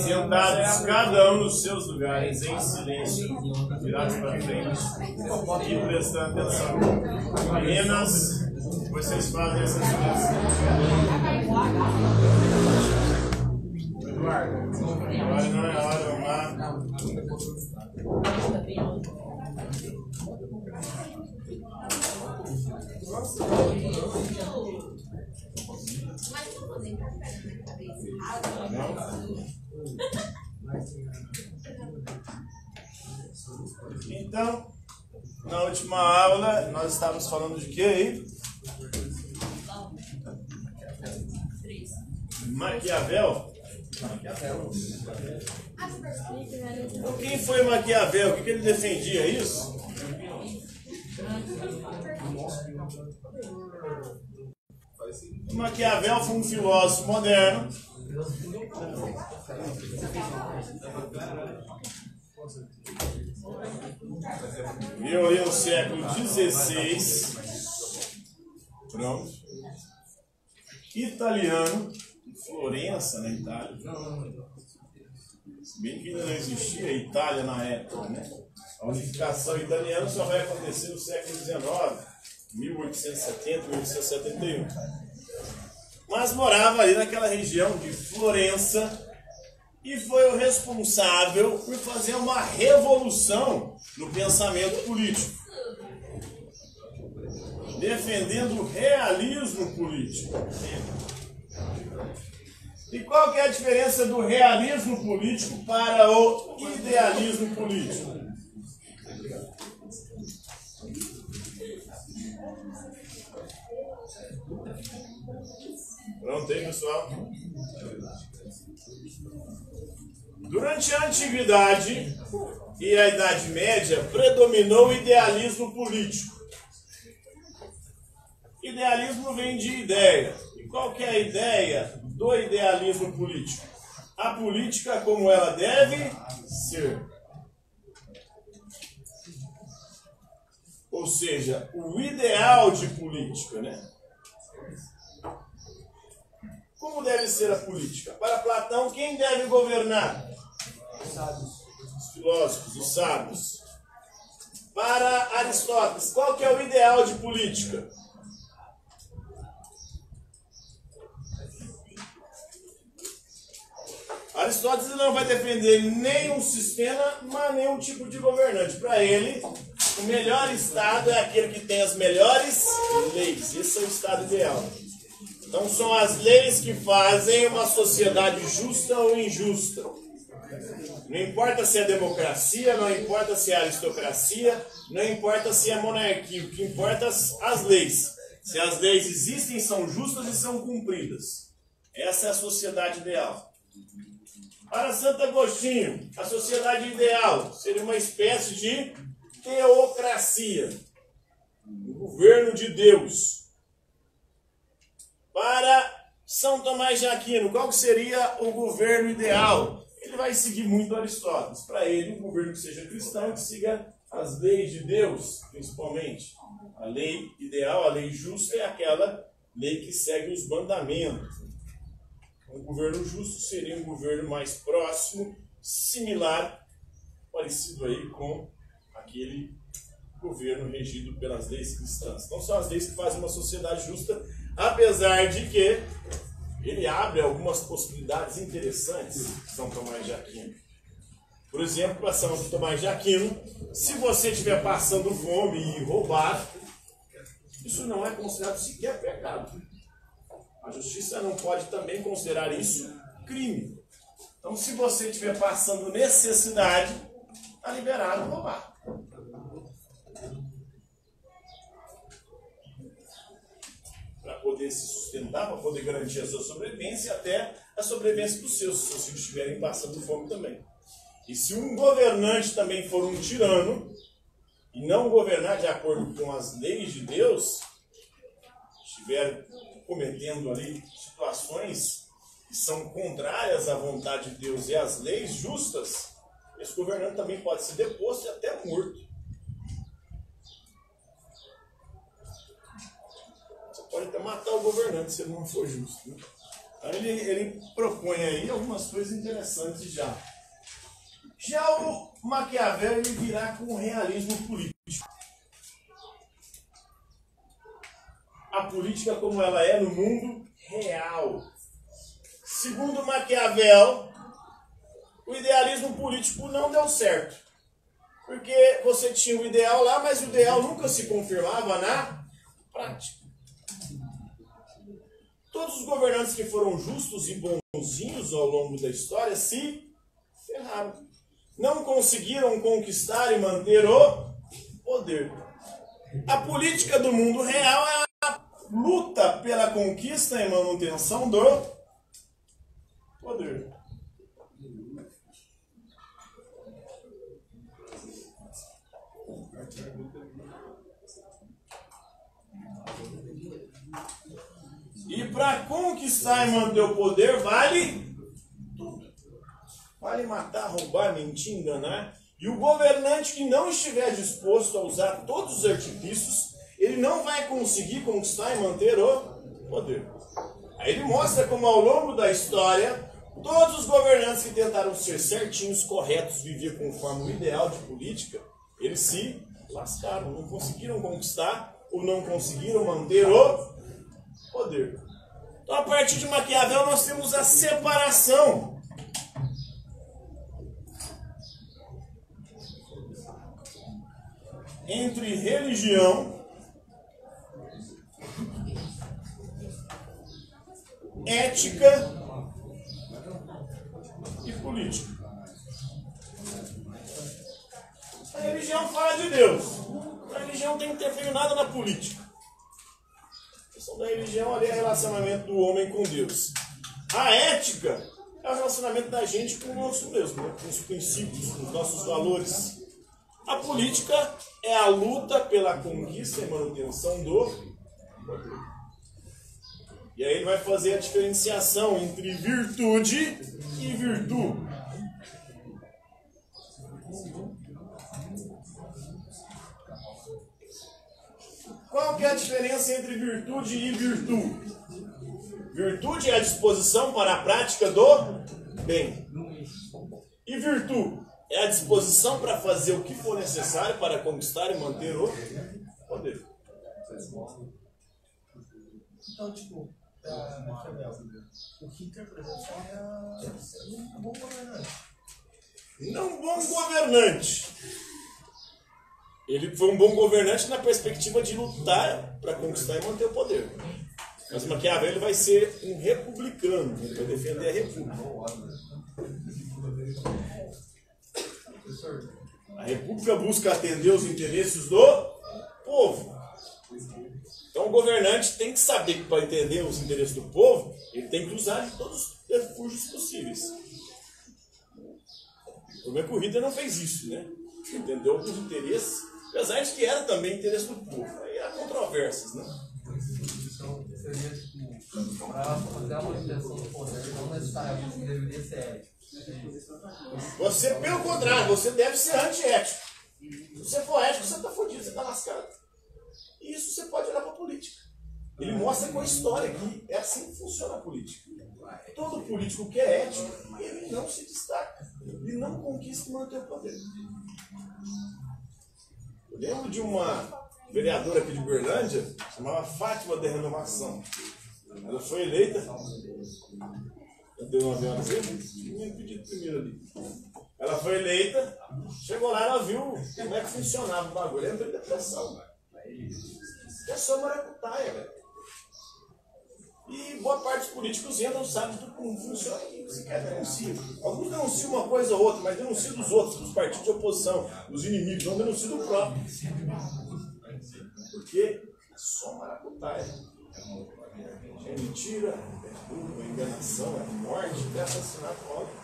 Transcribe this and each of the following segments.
Sentados cada um nos seus lugares, em silêncio, virados para frente e prestando atenção. Meninas, vocês fazem essas coisas. Agora não é hora, vamos lá. Então, na última aula, nós estávamos falando de quê aí? Maquiavel? Quem foi Maquiavel? O que ele defendia? Isso? Maquiavel foi um filósofo moderno viveu ali no século XVI, pronto, italiano, em Florença, na Itália. Se bem que ainda não existia Itália na época, né? A unificação italiana só vai acontecer no século XIX, 1870, 1871. Mas morava ali naquela região de Florença e foi o responsável por fazer uma revolução no pensamento político, defendendo o realismo político. E qual que é a diferença do realismo político para o idealismo político? Pronto aí, pessoal? Durante a Antiguidade e a Idade Média, predominou o idealismo político. Idealismo vem de ideia. E qual que é a ideia do idealismo político? A política como ela deve ser. Ou seja, o ideal de política, né? Como deve ser a política? Para Platão, quem deve governar? Os filósofos, os sábios. Para Aristóteles, qual que é o ideal de política? Aristóteles não vai defender nenhum sistema, mas nenhum tipo de governante. Para ele, o melhor Estado é aquele que tem as melhores leis. Esse é o Estado ideal. Então são as leis que fazem uma sociedade justa ou injusta. Não importa se é democracia, não importa se é aristocracia, não importa se é monarquia. O que importa são as leis. Se as leis existem, são justas e são cumpridas. Essa é a sociedade ideal. Para Santo Agostinho, a sociedade ideal seria uma espécie de teocracia, um governo de Deus. Para São Tomás de Aquino, qual que seria o governo ideal? Ele vai seguir muito Aristóteles. Para ele, um governo que seja cristão, que siga as leis de Deus, principalmente. A lei ideal, a lei justa, é aquela lei que segue os mandamentos. Um governo justo seria um governo mais próximo, similar, parecido aí com aquele governo regido pelas leis cristãs. Então são as leis que fazem uma sociedade justa, apesar de que ele abre algumas possibilidades interessantes, São Tomás de Aquino. Por exemplo, para São Tomás de Aquino, se você estiver passando fome e roubar, isso não é considerado sequer pecado. A justiça não pode também considerar isso crime. Então, se você estiver passando necessidade, está liberado roubar. Para poder se sustentar, para poder garantir a sua sobrevivência e até a sobrevivência dos seus, se seus filhos estiverem passando fome também. E se um governante também for um tirano, e não governar de acordo com as leis de Deus, estiver cometendo ali situações que são contrárias à vontade de Deus e às leis justas, esse governante também pode ser deposto e até morto. Você pode até matar o governante se ele não for justo, né? Ele propõe aí algumas coisas interessantes já. Já o Maquiavel ele virá com o realismo político. A política como ela é no mundo real. Segundo Maquiavel, o idealismo político não deu certo. Porque você tinha o ideal lá, mas o ideal nunca se confirmava na prática. Todos os governantes que foram justos e bonzinhos ao longo da história se ferraram. Não conseguiram conquistar e manter o poder. A política do mundo real é a luta pela conquista e manutenção do poder. E para conquistar e manter o poder vale tudo. Vale matar, roubar, mentir, enganar. E o governante que não estiver disposto a usar todos os artifícios, ele não vai conseguir conquistar e manter o poder. Aí ele mostra como ao longo da história, todos os governantes que tentaram ser certinhos, corretos, viver conforme o ideal de política, eles se lascaram, não conseguiram conquistar ou não conseguiram manter o poder. Então, a partir de Maquiavel, nós temos a separação entre religião, ética e política. A religião fala de Deus. A religião não tem que interferir nada na política. A questão da religião ali é o relacionamento do homem com Deus. A ética é o relacionamento da gente com o nosso mesmo, né? Com os princípios, com os nossos valores. A política é a luta pela conquista e manutenção do poder. E aí ele vai fazer a diferenciação entre virtude e virtude. Qual que é a diferença entre virtude e virtude? Virtude é a disposição para a prática do bem. E virtude é a disposição para fazer o que for necessário para conquistar e manter o poder. Então, tipo, o que interpreta é um bom governante. Não um bom governante. Ele foi um bom governante na perspectiva de lutar para conquistar e manter o poder. Mas Maquiavel ele vai ser um republicano. Ele vai defender a república. A república busca atender os interesses do povo. Então o governante tem que saber que para entender os interesses do povo, ele tem que usar de todos os refúgios possíveis. O problema é que o Hitler não fez isso, né? Entendeu os interesses, apesar de que era também interesse do povo. Aí há controvérsias, né? Então, seria tipo, para fazer a manutenção do poder, não necessariamente deveria ser ético. Você, pelo contrário, você deve ser antiético. Se você for ético, você está fodido, você está lascado. E isso você pode olhar para a política. Ele mostra com a história que é assim que funciona a política. Todo político que é ético, ele não se destaca. Ele não conquista e mantém o poder. Eu lembro de uma vereadora aqui de Uberlândia, chamava Fátima da Renovação. Ela foi eleita. Eu dei uma vela assim, tinha pedido primeiro ali. Ela foi eleita, chegou lá, ela viu como é que funcionava o bagulho. Ela entrou em depressão. É só maracutaia, velho. E boa parte dos políticos entram, sabe tudo como funciona. Se quer denunciar. Alguns denunciam uma coisa ou outra, mas denunciam dos outros, dos partidos de oposição, dos inimigos, não denunciam do próprio. Porque é só maracutaia. É mentira, é burro, é enganação, é morte, é assassinato, óbvio.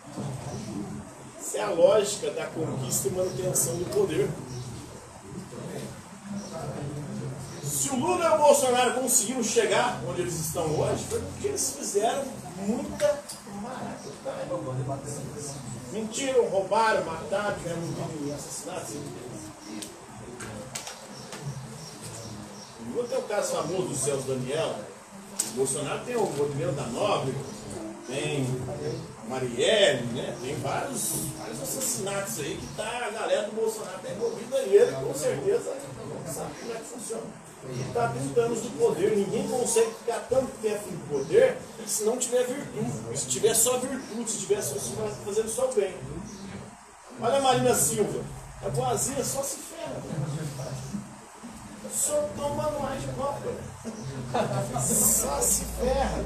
Essa é a lógica da conquista e manutenção do poder. Se o Lula e o Bolsonaro conseguiram chegar onde eles estão hoje, foi porque eles fizeram muita maracutaia. Mentiram, roubaram, mataram, tiveram um assassinato. O Lula tem o caso famoso do Celso Daniel. O Bolsonaro tem o Rodrigo da Nobre, tem Marielle, né? Tem vários assassinatos aí que tá, a galera do Bolsonaro está envolvida e ele com certeza sabe como é que funciona. Ele está há 30 anos no poder, ninguém consegue ficar tanto tempo no poder se não tiver virtude. Se tiver só virtude, se tiver só fazendo só bem. Olha a Marina Silva, é boazinha, só se ferra. Só toma mais de copa. Só se ferra.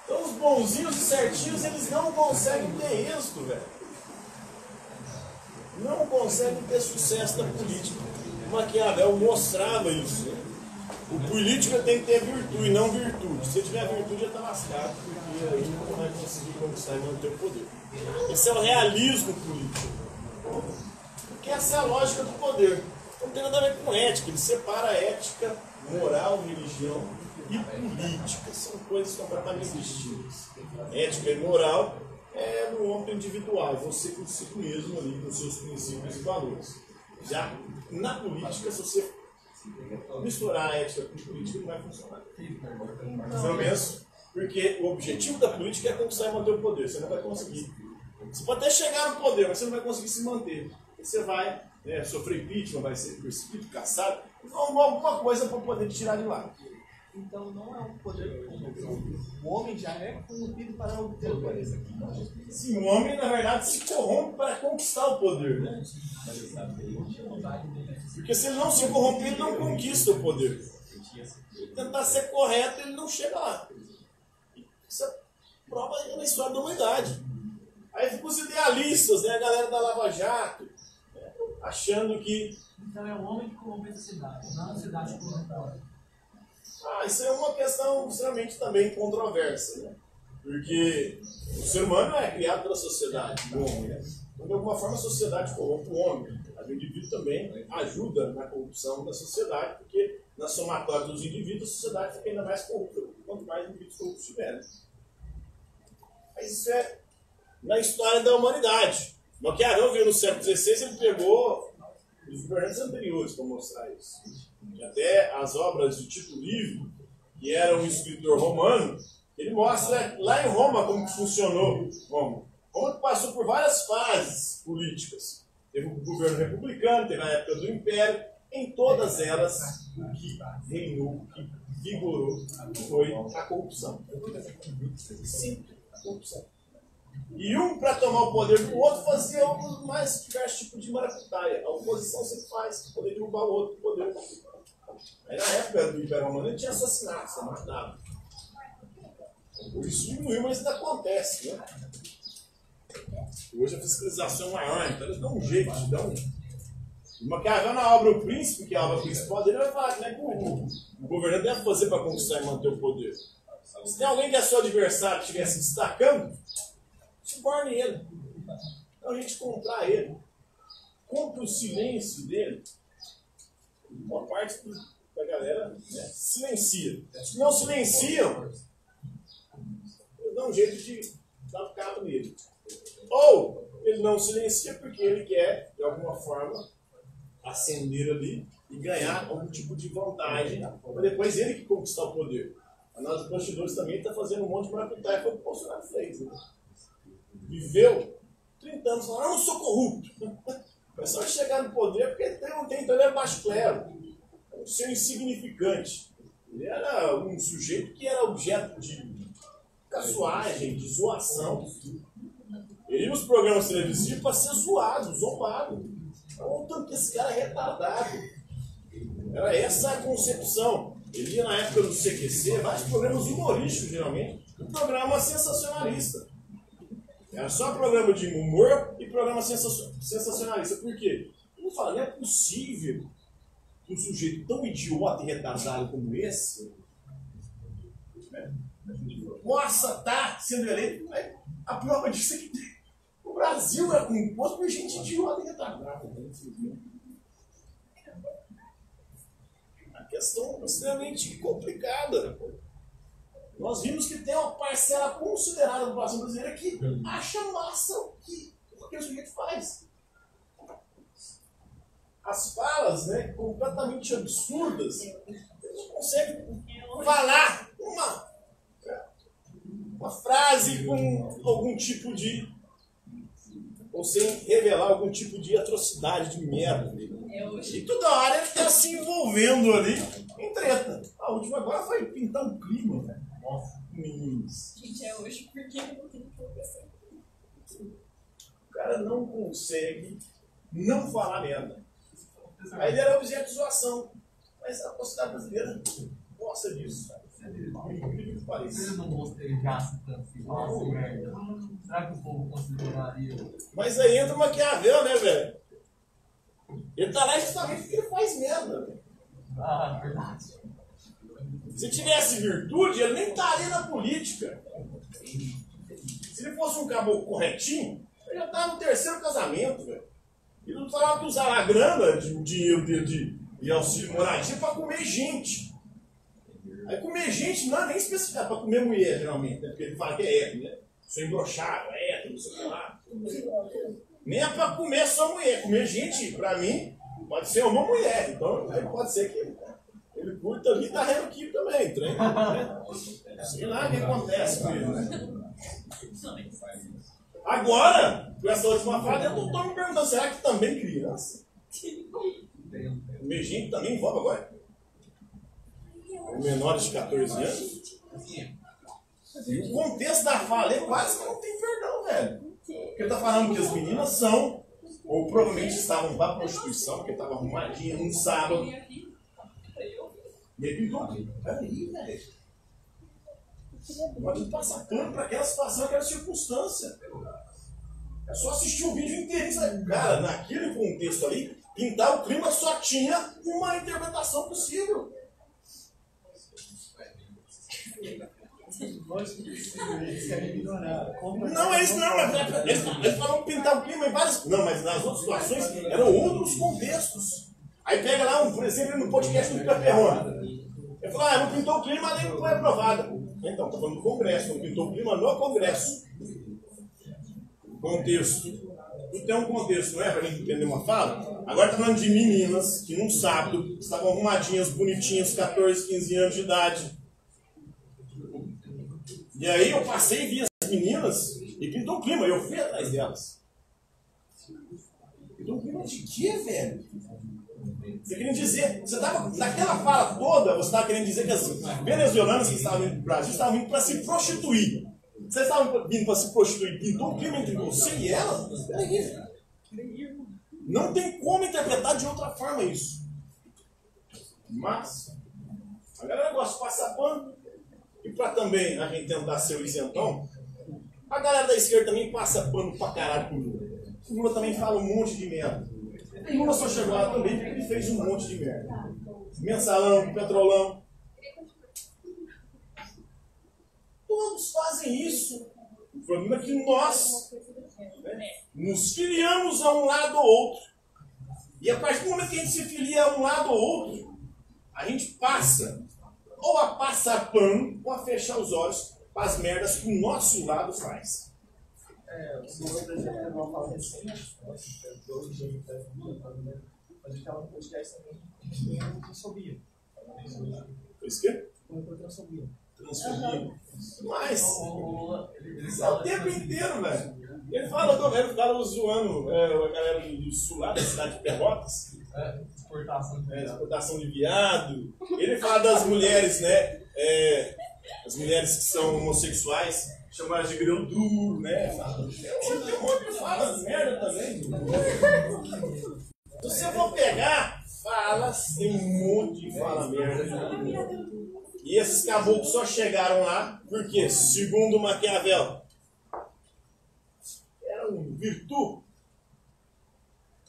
Então os bonzinhos e certinhos, eles não conseguem ter êxito, velho. Não conseguem ter sucesso na política. Maquiavel mostrava isso. O político tem que ter virtude, não virtude. Se tiver virtude, já está lascado, porque aí não vai conseguir conquistar e manter o poder. Esse é o realismo político. Porque essa é a lógica do poder. Não tem nada a ver com ética. Ele separa ética, moral, religião e política. São coisas completamente distintas. Ética e moral é no âmbito individual, você consigo mesmo ali, com seus princípios e valores. Já na política, se você misturar a ética com política, não vai funcionar. Pelo menos, porque o objetivo da política é conquistar e manter o poder. Você não vai conseguir. Você pode até chegar no poder, mas você não vai conseguir se manter. Você vai sofrer impeachment, vai ser perseguido, caçado, alguma coisa para poder te tirar de lá. Então não é um poder corrompido. O homem já é corrompido para obter o poder. Sim, o homem, na verdade, se corrompe para conquistar o poder. Né? Porque se ele não se corromper, ele não conquista o poder. Se ele tentar ser correto, ele não chega lá. Isso é prova na história da humanidade. Aí ficam os idealistas, né? A galera da Lava Jato, achando que... Então é o homem que corrompe a sociedade, não a sociedade que corrompe o homem. Isso é uma questão extremamente também controversa, né? Porque o ser humano é criado pela sociedade, o homem, né? Então, de alguma forma, a sociedade corrompe o homem. O indivíduo também ajuda na corrupção da sociedade, porque na somatória dos indivíduos, a sociedade fica ainda mais corrupta, quanto mais indivíduos corruptos tiverem. Mas isso é na história da humanidade. Maquiavel viu no século XVI, ele pegou os governantes anteriores para mostrar isso. E até as obras de Tito Livio, que era um escritor romano, ele mostra lá em Roma como que funcionou Roma. Roma passou por várias fases políticas. Teve o governo republicano, teve a época do Império. Em todas elas, o que reinou, o que vigorou foi a corrupção. Sempre a corrupção. E um, para tomar o poder do outro, fazia o mais diversos tipos de maracutaia. A oposição sempre faz, para poder derrubar o outro poder. Aí na época do Império Romano ele tinha assassinato, você matava. Isso diminuiu, mas ainda acontece, né? Hoje a fiscalização é maior, então eles dão um jeito, dão um... Maquiavel na obra O Príncipe, que é a obra principal dele, vai falar que o governante deve fazer para conquistar e manter o poder. Se tem alguém que é seu adversário que estiver se destacando, suborne ele. Então a gente comprar ele. Compre o silêncio dele. Uma parte da galera silencia. Se não silenciam, eles dão um jeito de dar cabo nele. Ou ele não silencia porque ele quer, de alguma forma, ascender ali e ganhar algum tipo de vantagem para depois ele que conquistar o poder. A nós, os bastidores, também está fazendo um monte de maracutaia, foi o que o Bolsonaro fez. Né? Viveu 30 anos falando, eu não sou corrupto. É só chegar no poder porque não tem, então ele é baixo clero. É um ser insignificante. Ele era um sujeito que era objeto de caçoagem, de zoação. Ele ia nos programas televisivos para ser zoado, zombado. Olha o tanto que esse cara é retardado. Era essa a concepção. Ele ia na época do CQC, vários programas humorísticos, geralmente, um programa sensacionalista. Era só programa de humor e programa sensacionalista. Por quê? Ele fala, não é possível que um sujeito tão idiota e retardado como esse possa estar sendo eleito. A prova disso é que o Brasil é composto por gente idiota e retardada. A questão é extremamente complicada. Nós vimos que tem uma parcela considerável da população brasileira que acha massa o que o sujeito faz. As falas, completamente absurdas, eles não conseguem falar uma frase com algum tipo de... ou sem revelar algum tipo de atrocidade, de merda. E toda hora ele está se envolvendo ali em treta. A última agora foi pintar um clima, velho. Nossa, meninos. Gente, é hoje porque eu não tenho que acontecer. O cara não consegue não falar merda. Aí ele era objeto de zoação. Mas a sociedade brasileira gosta disso. Ele não bostejasse tanto assim, nossa, merda. Será que o povo consideraria? Mas aí entra o Maquiavel, né, velho? Ele tá lá justamente porque ele faz merda, velho. Ah, verdade. Se tivesse virtude, ele nem estaria na política. Se ele fosse um caboclo corretinho, ele já estava no terceiro casamento, velho. Ele não falava que usava a grana de dinheiro de auxílio moradia para comer gente. Aí comer gente não é nem especificado para comer mulher, geralmente, né? Porque ele fala que é hétero, né? Sou embroxado, é hétero, não sei o que lá. Nem é para comer só mulher. Comer gente, para mim, pode ser uma mulher. Então, aí pode ser que ele curta ali e tá rendo aqui também, trem. Né? Sei lá o que acontece com ele, né? Agora, com essa última frase, eu estou me perguntando, será que também criança? Comer gente também envolve agora? Menores de 14 anos? E o contexto da fala é quase que não tem perdão, velho. Porque ele está falando que as meninas são, ou provavelmente estavam para prostituição, porque estavam arrumadinhas num sábado. E ele pintou. Peraí, velho. Pode passar pano para aquela situação, aquela circunstância. É só assistir o vídeo inteiro. Sabe? Cara, naquele contexto ali, pintar o clima só tinha uma interpretação possível. Não, eles falam pintar o clima em várias... Não, mas nas outras situações eram outros contextos. Aí pega lá, por exemplo, no podcast do Perrone. Ele fala, não pintou o clima, a lei não foi aprovada. Então, está falando do Congresso, não pintou o clima no Congresso. Contexto. Tudo tem um contexto, não é? Para a gente entender uma fala. Agora está falando de meninas que num sábado estavam arrumadinhas, bonitinhas, 14, 15 anos de idade. E aí eu passei e vi as meninas e pintou o clima, eu fui atrás delas. Pintou o clima de quê, velho? Você querendo dizer, você estava, naquela fala toda, você estava querendo dizer que as venezuelanas que estavam indo para o Brasil estavam indo para se prostituir. Vocês estavam vindo para se prostituir, pintou o clima entre você e ela? Peraí. Não tem como interpretar de outra forma isso. Mas, a galera gosta de passar pano. E para também a gente tentar ser o isentão, a galera da esquerda também passa pano pra caralho pro Lula. O Lula também fala um monte de merda. O Lula só chegou lá também porque ele fez um monte de merda. Mensalão, petrolão. Todos fazem isso. O problema é que nós, né, nos filiamos a um lado ou outro. E a partir do momento que a gente se filia a um lado ou outro, a gente passa ou a passar pano, ou a fechar os olhos para as merdas que o nosso lado faz. O Lula da uma fala recente, hoje a gente está fazendo, mas a gente estava no podcast também, transfobia. Foi isso que? Transfobia. Transfobia. Mas, isso é o tempo inteiro, velho. Ele fala zoando a galera do sul lá da cidade de Pelotas. Exportação de viado. Ele fala das mulheres, né? As mulheres que são homossexuais, chamam elas de grão duro, né? Tem um monte que fala merda também. Se você for pegar, tem um monte de fala merda. E esses caboclos só chegaram lá porque, segundo Maquiavel, eram virtude.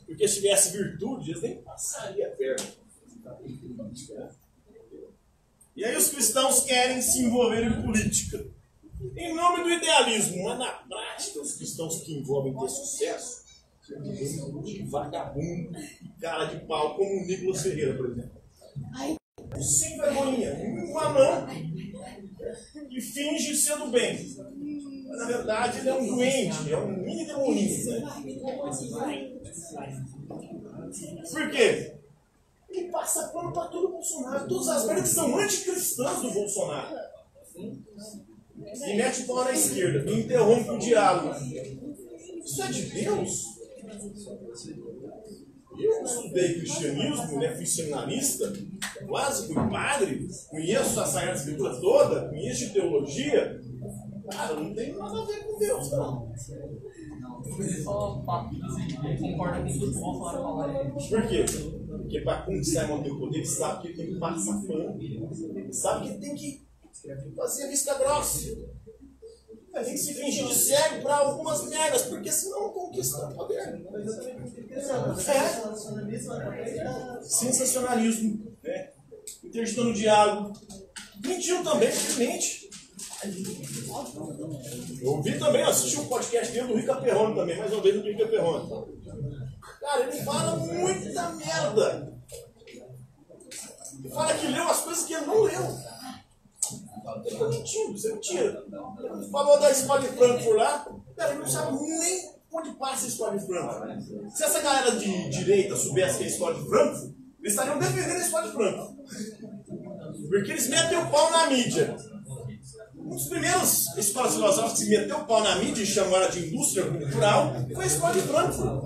Porque se tivesse virtude, eles nem passariam perto. E aí os cristãos querem se envolver em política. Em nome do idealismo, mas na prática os cristãos que envolvem ter sucesso de vagabundo e cara de pau, como o Nicolas Ferreira, por exemplo. Sem vergonha, um anão que finge ser do bem. Mas na verdade ele é um doente, é um mini demoninho. Né? Por quê? que passa pano para todo o Bolsonaro. Todas as merdas que são anticristãs do Bolsonaro. E mete o pau na esquerda. E interrompe o diálogo. Isso é de Deus? Eu estudei cristianismo, né? Fui seminarista, quase fui padre, conheço a Sagrada Escritura toda, conheço de teologia. Cara, não tem nada a ver com Deus, não. Só concorda com tudo que o Bolsonaro fala aí. Por quê? Porque para conquistar e manter o poder, ele sabe que ele tem que passar pano. Ele sabe que ele tem que fazer a vista grossa. Ele tem que se fingir de cego para algumas merdas, porque senão não conquista o poder. Sensacionalismo, né? Interditando o diálogo. Mentiu também, simplesmente. Eu ouvi também, assisti um podcast dele do Rica Perrone também, mais uma vez do Rica Perrone. Cara, ele fala muita merda. Ele fala que leu as coisas que ele não leu. Ele está mentindo, isso é mentira. Ele falou da escola de Frankfurt lá, cara, ele não sabe nem onde passa a escola de Frankfurt. Se essa galera de direita soubesse que é a escola de Frankfurt, eles estariam defendendo a escola de Frankfurt. Porque eles metem o pau na mídia. Um dos primeiros escolas filosóficas que meteu o pau na mídia e chamaram de indústria cultural foi a escola de Frankfurt.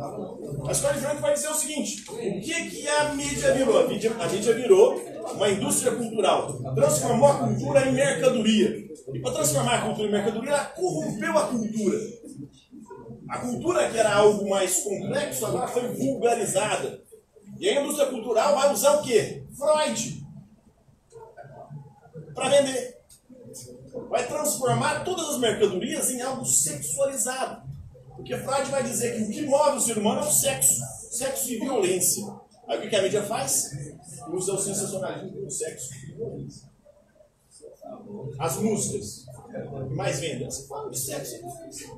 A escola de Frankfurt vai dizer o seguinte: o que a mídia virou? A mídia virou uma indústria cultural. Transformou a cultura em mercadoria. E para transformar a cultura em mercadoria, ela corrompeu a cultura. A cultura, que era algo mais complexo, agora foi vulgarizada. E a indústria cultural vai usar o quê? Freud. Para vender. Vai transformar todas as mercadorias em algo sexualizado. Porque Freud vai dizer que o que move o ser humano é o sexo. Sexo e violência. Aí o que a mídia faz? Usa o sensacionalismo do sexo e violência. As músicas que mais vendem, você fala de sexo e violência.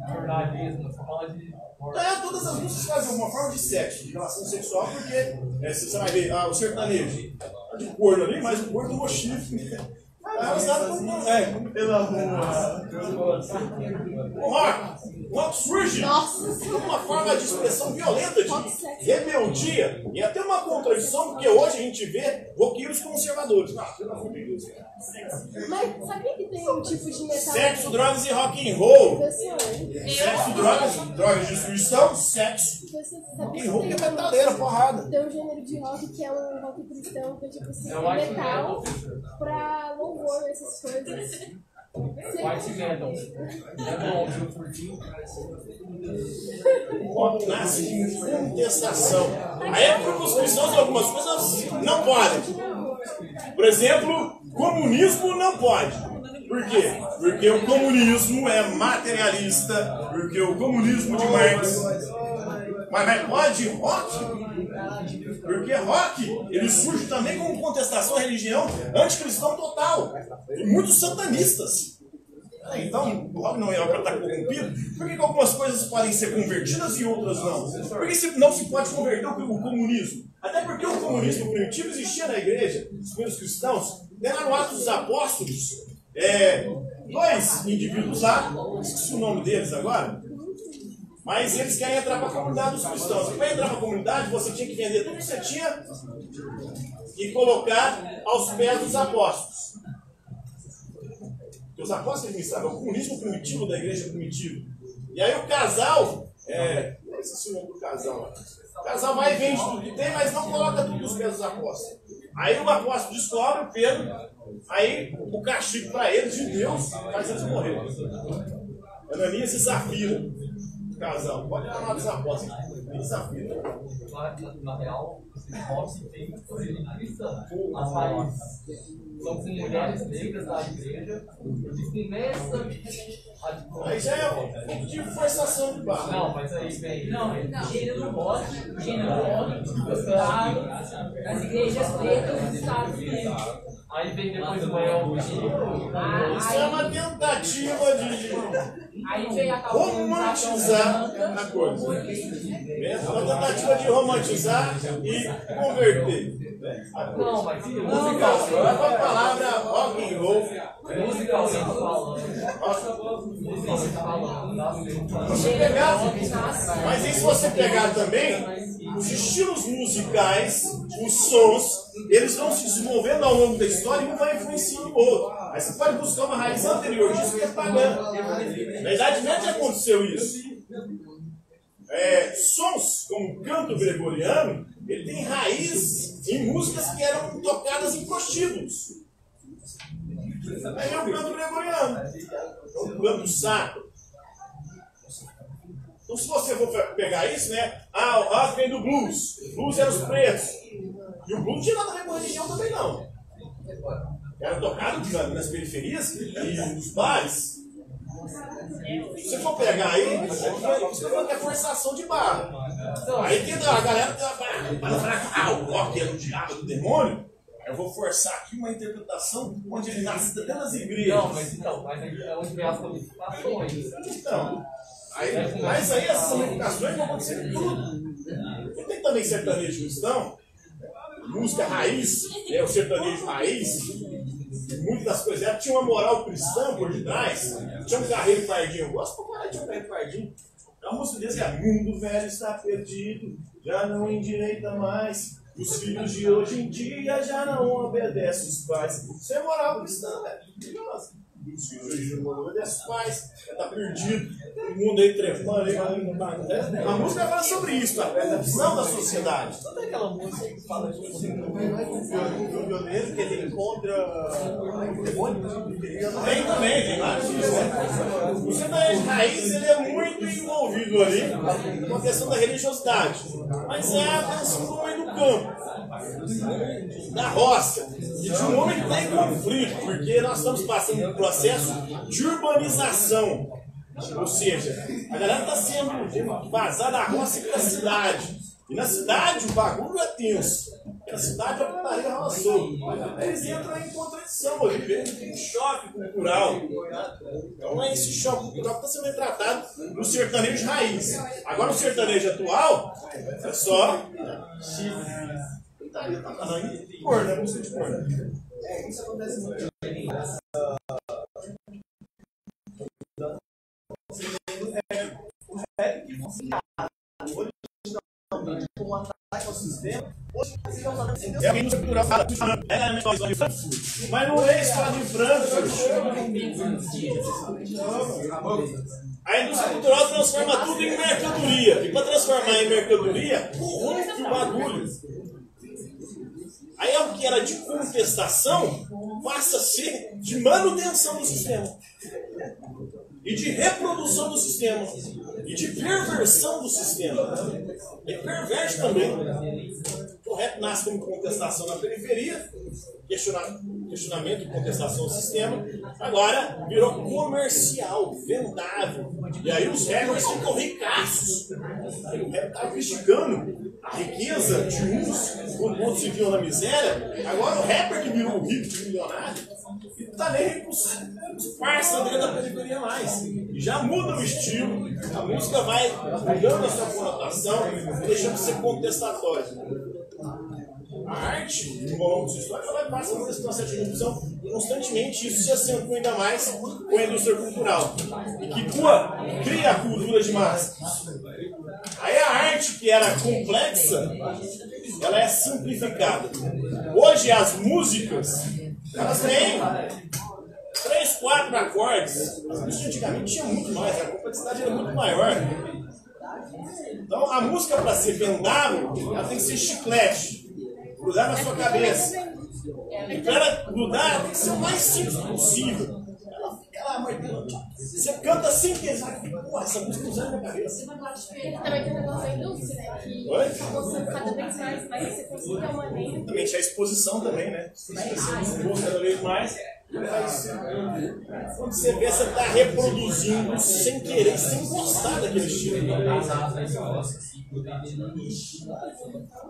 Jornalismo, você fala de... Todas as músicas fazem uma forma de sexo, de relação sexual, porque você vai ver o sertanejo, de corno ali, mas o corno do chifre. Pela rua. O rock surge como uma forma de expressão violenta, de rebeldia. E até uma contradição, porque hoje a gente vê roqueiros conservadores. Pelo amor de Deus. Mas sabia que tem um tipo de metal? Sexo, drogas e rock and roll. Sexo, drogas de destruição, sexo. Rock and roll que é metaleira, porrada. Tem um gênero de rock que é um rock cristão, que é tipo assim, metal pra louvor, essas coisas. White metal. É bom, viu, curtinho. Rock nasce de contestação. A época que os cristãos algumas coisas não podem. Por exemplo, comunismo não pode. Por quê? Porque o comunismo é materialista, porque o comunismo de Marx. Mas pode rock? Porque rock, ele surge também como contestação à religião anticristão total. E muitos satanistas. Então, o rock não é para estar corrompido. Por que algumas coisas podem ser convertidas e outras não? Por que não se pode converter o comunismo? Até porque o comunismo primitivo existia na igreja, os primeiros cristãos. Lá no Atos dos Apóstolos, dois indivíduos lá, esqueci o nome deles agora, mas eles querem entrar para a comunidade dos cristãos. E para entrar para a comunidade, você tinha que vender tudo que você tinha e colocar aos pés dos apóstolos. Porque os apóstolos administravam o comunismo primitivo da igreja primitiva. E aí o casal, não sei se o nome do casal lá. O casal vai e vende tudo que tem, mas não coloca tudo nos pés dos apóstolos. Aí o apóstolo descobre, o Pedro, aí o castigo para eles de Deus faz eles morrerem. Ananias e Safira. Casal, pode olhar lá dos apóstolos. Desafio. Na real, esse rock tem origem cristã. As raízes são com mulheres negras da igreja que começa a... Aí já é um pouco de forçação de barra. Não, mas aí vem... Não, gênero rock, as igrejas pretas dos Estados Unidos. aí vem depois o Elvis. Isso é uma tentativa de Aí veio a romantizar a coisa. É uma tentativa de romantizar e converter. Não, mas Musicalmente, a palavra rock and roll. musicalmente falando. Você pegar, mas e se você pegar também os estilos musicais, os sons, eles vão se desenvolvendo ao longo da história e um vai influenciando o outro. Aí você pode buscar uma raiz anterior disso que é pagã. Na Idade Média aconteceu isso. Sons como o canto gregoriano, ele tem raiz em músicas que eram tocadas em prostíbulos. Aí é o canto gregoriano, é o canto sacro. Então, se você for pegar isso, né? O rock vem do blues. O blues eram os pretos. E o blues não tinha nada a ver com religião também, não. Era tocado nas periferias e nos bares. Se você for pegar aí, você vai ter forçação de barra. Aí tem a galera para falar o rock é do diabo, do demônio. Eu vou forçar aqui uma interpretação onde ele nasce dentro das igrejas. Não, mas aí é onde vem as ramificações. Então, mas aí essas ramificações vão acontecer em tudo. E tem também sertanejo cristão, música raiz, o sertanejo raiz. Muitas das coisas tinha uma moral cristã por detrás. Tinha um Carreiro Pardinho. Eu gosto pra caralho de um Carreiro Pardinho. A música diz que é mundo velho está perdido, já não endireita mais. Os filhos de hoje em dia já não obedecem os pais. Isso é moral cristã, velho. Os filhos de hoje não obedecem os pais. Já está perdido. O mundo aí trepando. A música fala sobre isso, a percepção da sociedade. Não tem aquela música que fala de um violeiro que ele encontra o demônio? Tem também, tem vários disso, né? O sertanejo raiz ele é muito envolvido ali com a questão da religiosidade. Mas é a canção do homem do campo, da roça, e de um homem que está em conflito, porque nós estamos passando por um processo de urbanização. Ou seja, a galera está sendo vazada da roça para a cidade. E na cidade o bagulho é tenso. Porque na cidade a putaria rola solto. Eles entram em contradição ali, tem um choque cultural. Então é esse choque cultural que está sendo retratado no sertanejo raiz. Agora o sertanejo atual é só corno, é música de corno. Isso acontece muito. O rap que originalmente com um ataque ao sistema, hoje você já está é a indústria cultural fala, ela é a história de Frankfurt. Mas não é a história de Frankfurt. A indústria cultural transforma tudo em mercadoria. E para transformar em mercadoria, corrompe o bagulho. Aí é o que era de contestação passa a ser de manutenção do sistema. E de reprodução do sistema. E de perversão do sistema. E perverte também. O rap nasce como contestação na periferia, questionamento e contestação do sistema. Agora virou comercial, vendável. E aí os rappers ficam ricaços. Aí o rap está investigando a riqueza de uns, quando outros se viam na miséria. Agora o rapper que virou rico, milionário, está nem com os parceiros dentro da periferia mais. E já muda o estilo, a música vai mudando a sua conotação, deixando de ser contestatória. A arte, ao longo da sua história, ela vai passando por esse processo de corrupção constantemente. Isso se acentua ainda mais com a indústria cultural, e que cria a cultura de massa. Aí a arte, que era complexa, ela é simplificada. Hoje as músicas, elas têm 3, 4 acordes. As músicas antigamente tinham muito mais, a complexidade era muito maior. Então a música, para ser vendável, ela tem que ser chiclete, grudar na sua cabeça. E para ela grudar, tem que ser o mais simples possível. Ela fica lá marcando. Você canta sem pensar, porra, essa música não sai na minha cabeça. Também tem o negócio da indústria, né? Que cada vez mais vai ser conseguir uma lei. Também a exposição também, né? Se você expor cada vez mais, quando você vê, você está reproduzindo sem querer, sem gostar daquele estilo.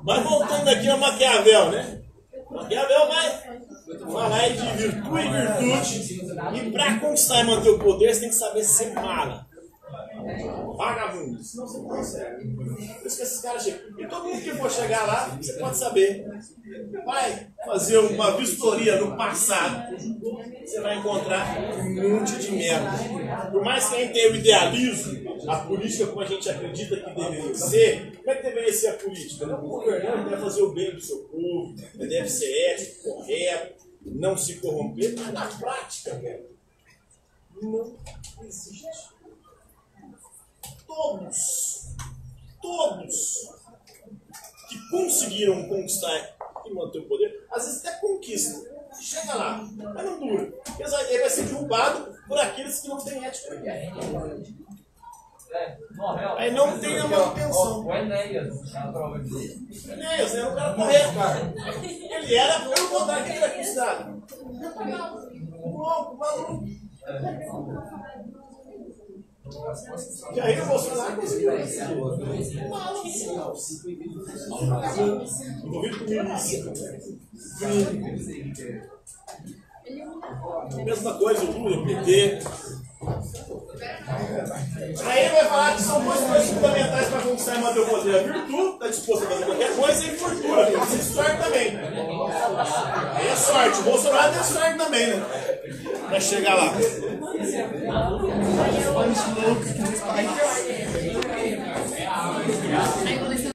Mas voltando aqui a Maquiavel, né? Maquiavel vai falar aí de virtude e virtude. E para conquistar e manter o poder, você tem que saber ser mala. Vagabundo, senão você não consegue. Por isso que esses caras chegam. E todo mundo que for chegar lá, você pode saber. Vai fazer uma vistoria no passado. você vai encontrar um monte de merda. Por mais que a gente tenha o idealismo, a política como a gente acredita que deveria ser, como é que deveria ser a política? O governante deve fazer o bem do seu povo, deve ser ético, correto, não se corromper, mas na prática, velho, não existe. Todos que conseguiram conquistar e manter o poder, às vezes até conquistam. Chega lá, mas não dura. Ele vai ser derrubado por aqueles que não têm ética. Aí não tem a manutenção. O Enéas, a prova dele. Enéas era um cara correto, cara. Ele era pelo contrário que ele era considerado. Maluco. E aí o Bolsonaro conseguiu. Envolvido com milícia. Mesma coisa, o Lula, o PT. Aí ele vai falar que são duas coisas fundamentais para conquistar e manter o poder. A virtude, está disposto a fazer qualquer coisa, e fortuna. Precisa sorte também. Aí é sorte. O Bolsonaro tem sorte também, né? Vai chegar lá.